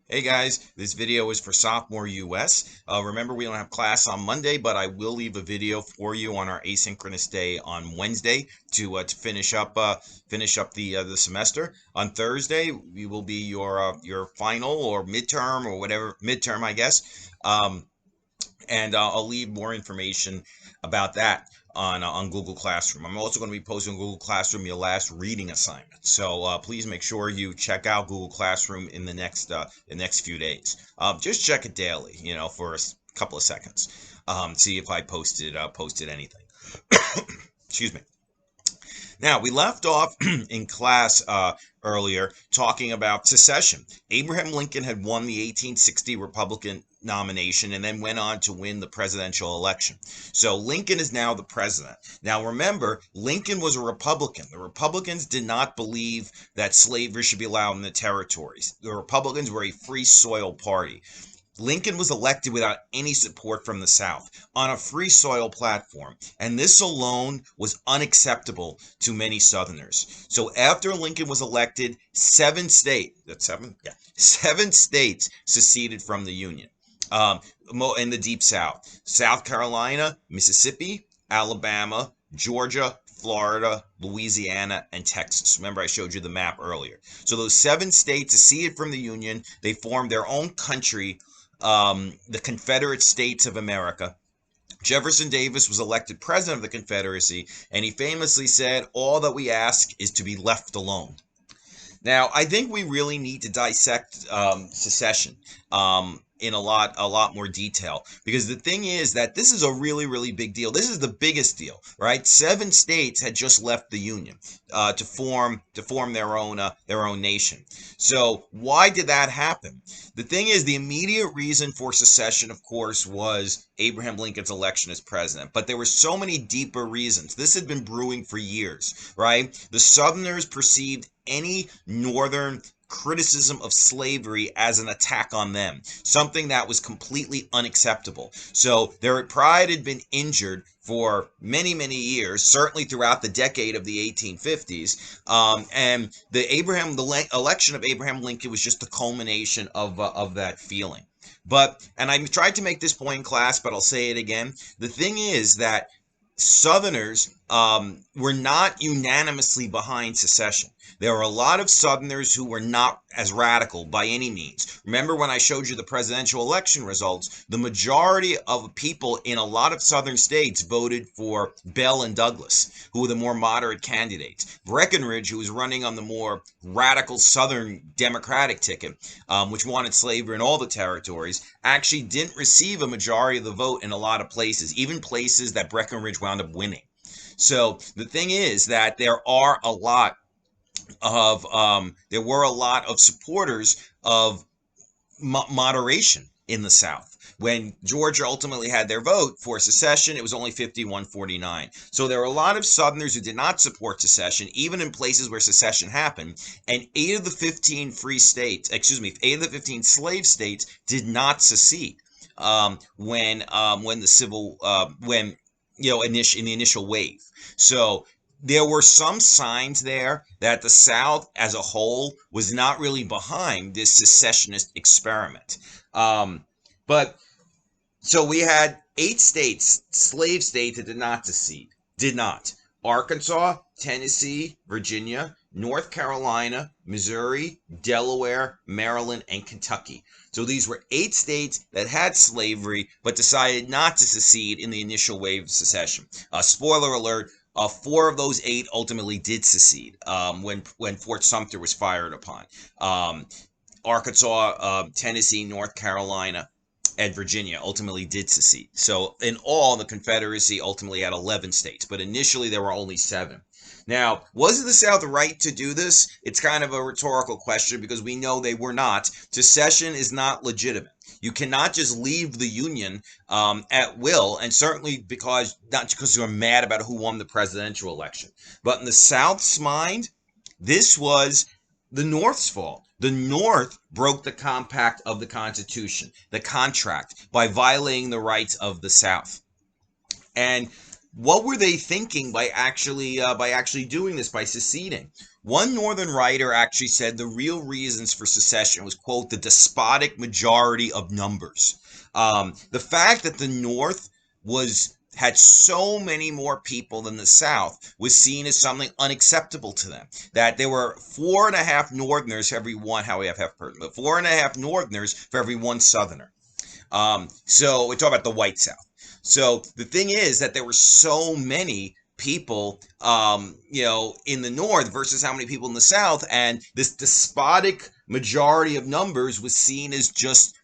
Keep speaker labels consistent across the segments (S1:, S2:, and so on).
S1: Hey guys, this video is for Sophomore US. Remember, we don't have class on Monday, but I will leave a video for you on our asynchronous day on Wednesday to finish up the semester. On Thursday, we will be your final or midterm or whatever midterm, I guess. And I'll leave more information about that on Google Classroom. I'm also going to be posting on Google Classroom your last reading assignment. So please make sure you check out Google Classroom in the next few days. Just check it daily, for a couple of seconds. See if I posted anything. Excuse me. Now, we left off in class earlier talking about secession. Abraham Lincoln had won the 1860 Republican nomination and then went on to win the presidential election. So Lincoln is now the president. Now, remember, Lincoln was a Republican. The Republicans did not believe that slavery should be allowed in the territories. The Republicans were a free soil party. Lincoln was elected without any support from the South on a free soil platform, and this alone was unacceptable to many Southerners. So after Lincoln was elected, seven states seceded from the Union. In the Deep South: South Carolina, Mississippi, Alabama, Georgia, Florida, Louisiana, and Texas. Remember, I showed you the map earlier. So those seven states seceded from the Union. They formed their own country, the Confederate States of America. Jefferson Davis was elected president of the Confederacy, and he famously said, "All that we ask is to be left alone." Now, I think we really need to dissect secession in a lot more detail, because the thing is that this is a really big deal. This is the biggest deal, right? Seven states had just left the Union to form their own nation. So why did that happen? The thing is, the immediate reason for secession, of course, was Abraham Lincoln's election as president. But there were so many deeper reasons. This had been brewing for years, right? The Southerners perceived any Northern criticism of slavery as an attack on them, something that was completely unacceptable. So their pride had been injured for many years, certainly throughout the decade of the 1850s, and the election of Abraham Lincoln was just the culmination of that feeling. And I tried to make this point in class, but I'll say it again. The thing is that Southerners were not unanimously behind secession. There were a lot of Southerners who were not as radical by any means. Remember when I showed you the presidential election results, the majority of people in a lot of Southern states voted for Bell and Douglas, who were the more moderate candidates. Breckinridge, who was running on the more radical Southern Democratic ticket, which wanted slavery in all the territories, actually didn't receive a majority of the vote in a lot of places, even places that Breckinridge wound up winning. So the thing is that there were a lot of supporters of moderation in the South. When Georgia ultimately had their vote for secession, it was only 51-49. So there were a lot of Southerners who did not support secession, even in places where secession happened. And 8 of the 15 slave states did not secede in the initial wave. So there were some signs there that the South as a whole was not really behind this secessionist experiment. But so we had 8 states, slave states, that did not secede. Did not. Arkansas, Tennessee, Virginia, North Carolina, Missouri, Delaware, Maryland, and Kentucky. So these were 8 states that had slavery but decided not to secede in the initial wave of secession. Spoiler alert, 4 of those 8 ultimately did secede when Fort Sumter was fired upon. Arkansas, Tennessee, North Carolina, and Virginia ultimately did secede. So in all, the Confederacy ultimately had 11 states, but initially there were only 7. Now, was the South right to do this? It's kind of a rhetorical question because we know they were not. Secession is not legitimate. You cannot just leave the Union at will, and certainly not because you're mad about who won the presidential election. But in the South's mind, this was the North's fault. The North broke the compact of the Constitution, the contract, by violating the rights of the South. And what were they thinking by actually doing this, by seceding? One Northern writer actually said the real reasons for secession was, quote, the despotic majority of numbers. The fact that the North had so many more people than the South was seen as something unacceptable to them. That there were 4.5 Northerners for every one, how we have half person, but 4.5 Northerners for every one Southerner. So we talk about the white South. So the thing is that there were so many people, in the North versus how many people in the South, and this despotic majority of numbers was seen as just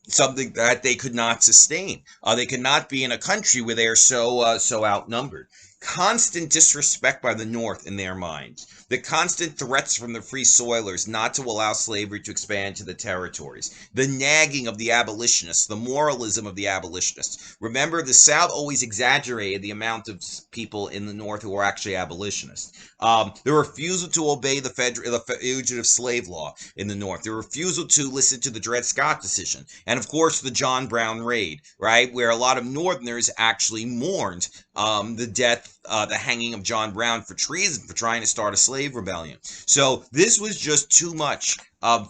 S1: something that they could not sustain. They could not be in a country where they are so outnumbered. Constant disrespect by the North in their minds. The constant threats from the free soilers not to allow slavery to expand to the territories. The nagging of the abolitionists, the moralism of the abolitionists. Remember, the South always exaggerated the amount of people in the North who were actually abolitionists. The refusal to obey the fugitive slave law in the North. The refusal to listen to the Dred Scott decision. And of course, the John Brown raid, right? Where a lot of Northerners actually mourned the death, the hanging of John Brown for treason, for trying to start a slave rebellion. So this was just too much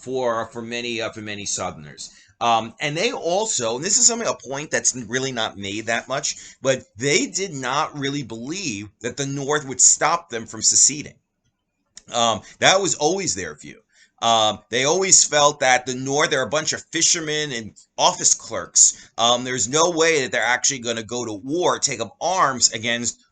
S1: for many Southerners. And they also, and this is a point that's really not made that much, but they did not really believe that the North would stop them from seceding. That was always their view. They always felt that the North, they're a bunch of fishermen and office clerks. There's no way that they're actually going to go to war, take up arms against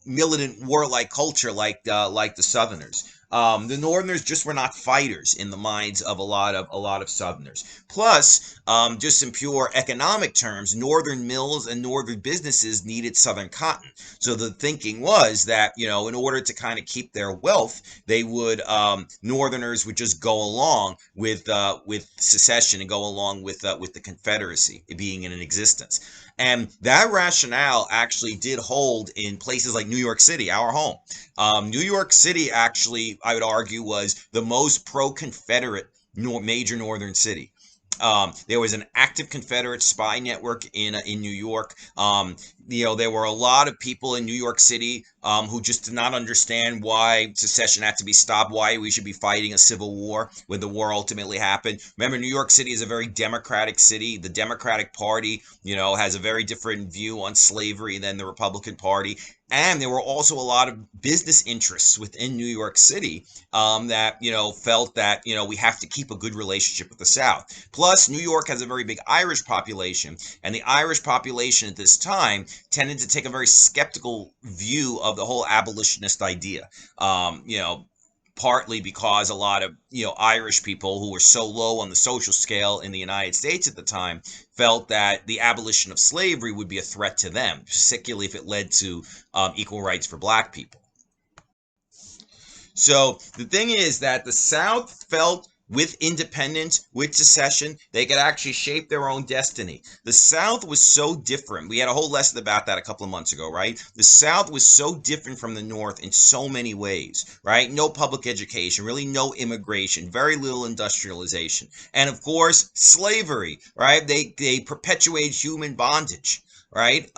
S1: militant warlike culture like the Southerners. The Northerners just were not fighters in the minds of a lot of Southerners. Plus, just in pure economic terms, Northern mills and Northern businesses needed Southern cotton. So the thinking was that, in order to kind of keep their wealth, they would Northerners would just go along with secession and go along with the Confederacy being in existence. And that rationale actually did hold in places like New York City, our home. New York City actually, I would argue, was the most pro-Confederate major northern city. There was an active Confederate spy network in New York. There were a lot of people in New York City who just did not understand why secession had to be stopped, why we should be fighting a civil war when the war ultimately happened. Remember, New York City is a very democratic city. The Democratic Party, has a very different view on slavery than the Republican Party. And there were also a lot of business interests within New York City that, felt that, we have to keep a good relationship with the South. Plus, New York has a very big Irish population, and the Irish population at this time tended to take a very skeptical view of the whole abolitionist idea. Partly because a lot of, Irish people who were so low on the social scale in the United States at the time felt that the abolition of slavery would be a threat to them, particularly if it led to equal rights for black people. So the thing is that the South felt with independence, with secession, they could actually shape their own destiny. The South was so different. We had a whole lesson about that a couple of months ago, right? The South was so different from the North in so many ways, right? No public education, really no immigration, very little industrialization. And of course, slavery, right? They perpetuated human bondage. Right?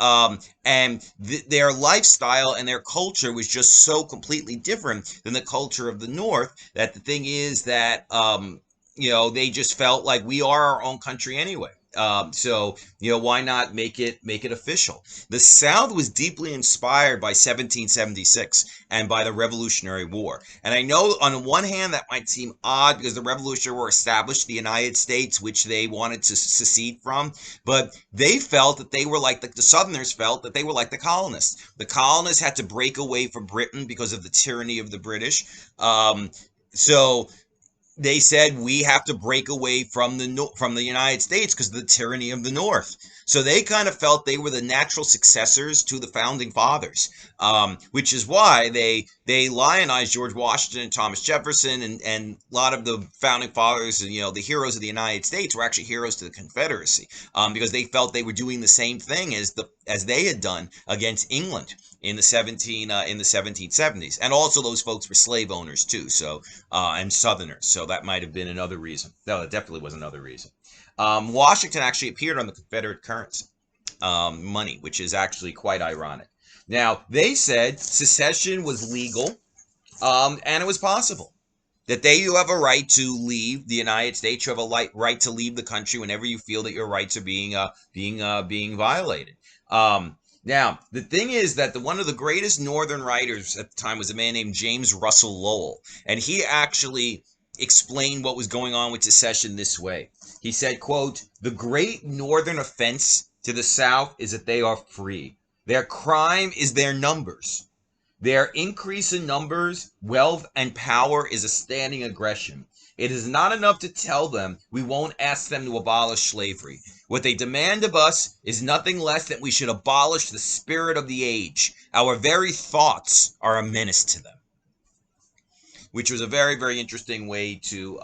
S1: And their lifestyle and their culture was just so completely different than the culture of the North that the thing is that, they just felt like we are our own country anyway. So why not make it official? The South was deeply inspired by 1776 and by the Revolutionary War. And I know on one hand that might seem odd because the Revolutionary War established the United States, which they wanted to secede from, but they felt that they were like the Southerners felt that they were like the colonists. The colonists had to break away from Britain because of the tyranny of the British. So they said we have to break away from the United States because of the tyranny of the North. So they kind of felt they were the natural successors to the founding fathers, which is why they lionized George Washington and Thomas Jefferson and a lot of the founding fathers, the heroes of the United States were actually heroes to the Confederacy because they felt they were doing the same thing as they had done against England in the 1770s, and also those folks were slave owners too, so and Southerners. So that might have been another reason. No, that definitely was another reason. Washington actually appeared on the Confederate currency, money, which is actually quite ironic. Now, they said secession was legal And it was possible that you have a right to leave the United States. You have a right to leave the country whenever you feel that your rights are being violated. Now, the thing is that one of the greatest Northern writers at the time was a man named James Russell Lowell, and he actually explained what was going on with secession this way. He said, quote, "The great Northern offense to the South is that they are free. Their crime is their numbers. Their increase in numbers, wealth, and power is a standing aggression. It is not enough to tell them we won't ask them to abolish slavery. What they demand of us is nothing less than we should abolish the spirit of the age. Our very thoughts are a menace to them." Which was a very, very interesting way to,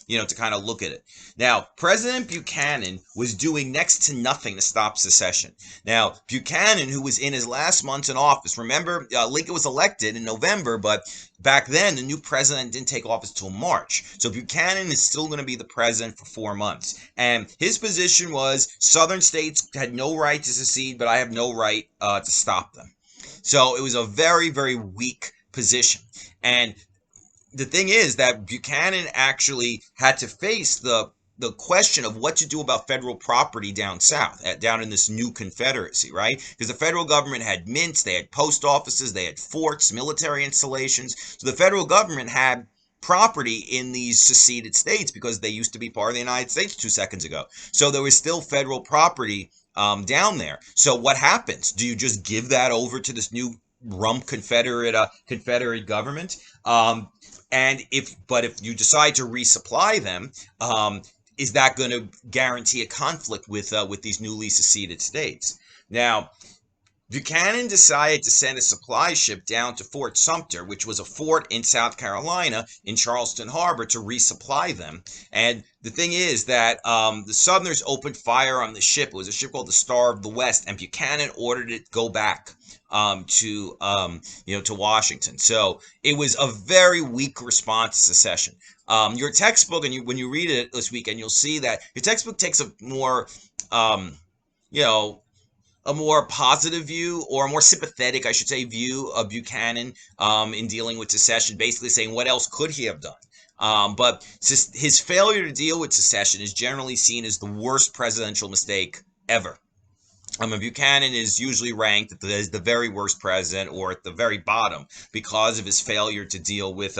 S1: to kind of look at it. Now, President Buchanan was doing next to nothing to stop secession. Now, Buchanan, who was in his last months in office, remember, Lincoln was elected in November, but back then, the new president didn't take office till March. So Buchanan is still going to be the president for 4 months. And his position was Southern states had no right to secede, but I have no right to stop them. So it was a very, very weak position. And the thing is that Buchanan actually had to face the question of what to do about federal property down south, down in this new Confederacy, right? Because the federal government had mints, they had post offices, they had forts, military installations. So the federal government had property in these seceded states because they used to be part of the United States 2 seconds ago. So there was still federal property down there. So what happens? Do you just give that over to this new rump Confederate government? And if you decide to resupply them, is that going to guarantee a conflict with these newly seceded states? Now, Buchanan decided to send a supply ship down to Fort Sumter, which was a fort in South Carolina in Charleston Harbor, to resupply them. And the thing is that the Southerners opened fire on the ship. It was a ship called the Star of the West, and Buchanan ordered it to go back to Washington. So it was a very weak response to secession. Your textbook, and when you read it this weekend, you'll see that your textbook takes a more, a more positive view, or a more sympathetic, I should say, view of Buchanan in dealing with secession, basically saying what else could he have done. But his failure to deal with secession is generally seen as the worst presidential mistake ever. Buchanan is usually ranked as the very worst president, or at the very bottom, because of his failure to deal with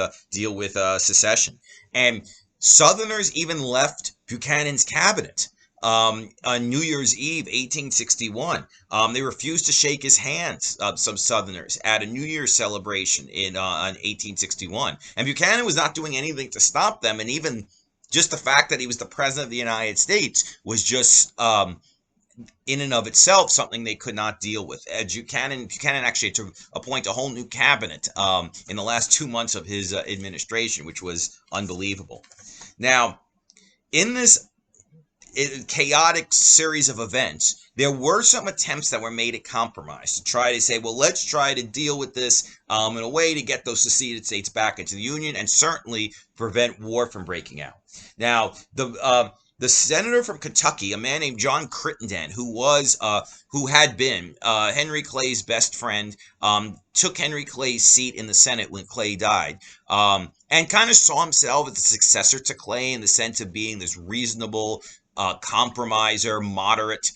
S1: secession. And Southerners even left Buchanan's cabinet on New Year's Eve, 1861. They refused to shake his hand, some Southerners, at a New Year's celebration on 1861. And Buchanan was not doing anything to stop them, and even just the fact that he was the president of the United States was just in and of itself something they could not deal with. Buchanan actually had to appoint a whole new cabinet in the last 2 months of his administration, which was unbelievable. Now, in this chaotic series of events, there were some attempts that were made at compromise to try to say, well, let's try to deal with this in a way to get those seceded states back into the Union and certainly prevent war from breaking out. Now, the senator from Kentucky, a man named John Crittenden, who had been Henry Clay's best friend, took Henry Clay's seat in the Senate when Clay died, and kind of saw himself as the successor to Clay in the sense of being this reasonable compromiser, moderate.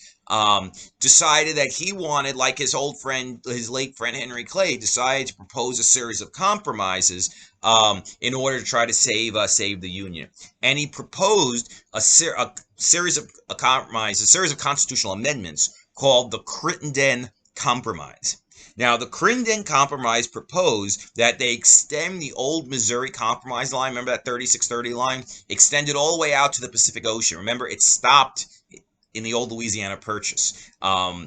S1: Decided that he wanted, like his late friend Henry Clay, decided to propose a series of compromises in order to try to save the Union. And he proposed a series of compromises, a series of constitutional amendments called the Crittenden Compromise. Now, the Crittenden Compromise proposed that they extend the old Missouri Compromise line, remember that 3630 line, extended all the way out to the Pacific Ocean. Remember, it stopped in the old Louisiana Purchase,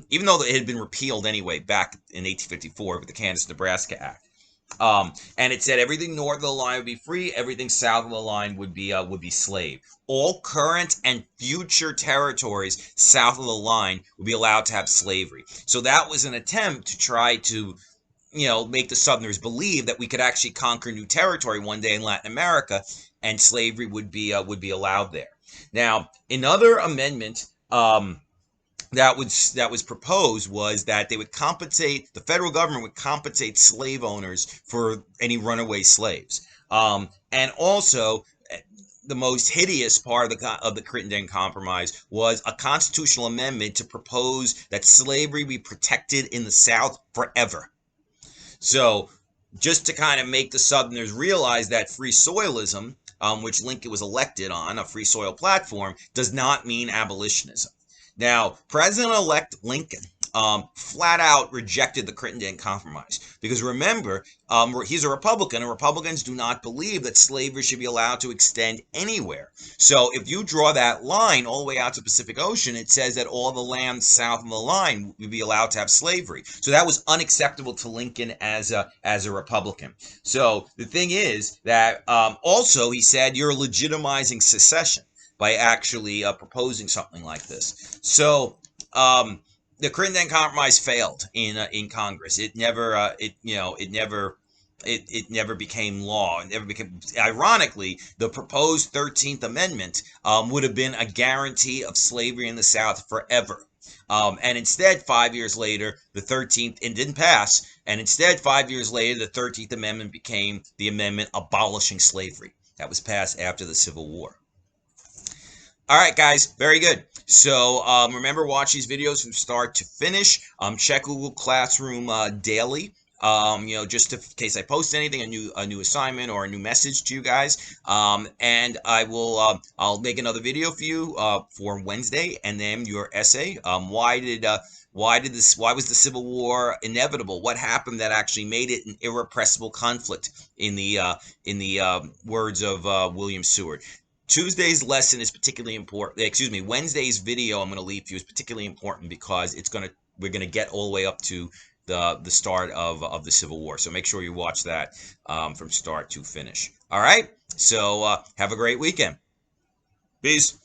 S1: even though it had been repealed anyway back in 1854 with the Kansas-Nebraska Act. And it said everything north of the line would be free, everything south of the line would be slave. All current and future territories south of the line would be allowed to have slavery. So that was an attempt to try to, make the Southerners believe that we could actually conquer new territory one day in Latin America, and slavery would be allowed there. Now, another amendment that was proposed was that they would compensate, the federal government would compensate slave owners for any runaway slaves. And also, the most hideous part of the Crittenden Compromise was a constitutional amendment to propose that slavery be protected in the South forever. So, just to kind of make the Southerners realize that free soilism, which Lincoln was elected on, a free soil platform, does not mean abolitionism. Now, President-elect Lincoln flat out rejected the Crittenden Compromise because remember, he's a Republican, and Republicans do not believe that slavery should be allowed to extend anywhere. So if you draw that line all the way out to the Pacific Ocean, it says that all the land south of the line would be allowed to have slavery. So that was unacceptable to Lincoln as a Republican. So the thing is that also he said you're legitimizing secession by actually proposing something like this. So the Crittenden Compromise failed in Congress. It never it never became law. It never became. Ironically, the proposed 13th Amendment would have been a guarantee of slavery in the South forever. And instead, 5 years later, the 13th, it didn't pass. And instead, 5 years later, the 13th Amendment became the amendment abolishing slavery. That was passed after the Civil War. All right, guys, very good. So remember, watch these videos from start to finish. Check Google Classroom daily. Just in case I post anything, a new assignment or a new message to you guys. And I'll make another video for you for Wednesday, and then your essay. Why was the Civil War inevitable? What happened that actually made it an irrepressible conflict in the words of William Seward? Tuesday's lesson is particularly important. Wednesday's video I'm going to leave for you is particularly important because we're going to get all the way up to the start of the Civil War. So make sure you watch that from start to finish. All right. So have a great weekend. Peace.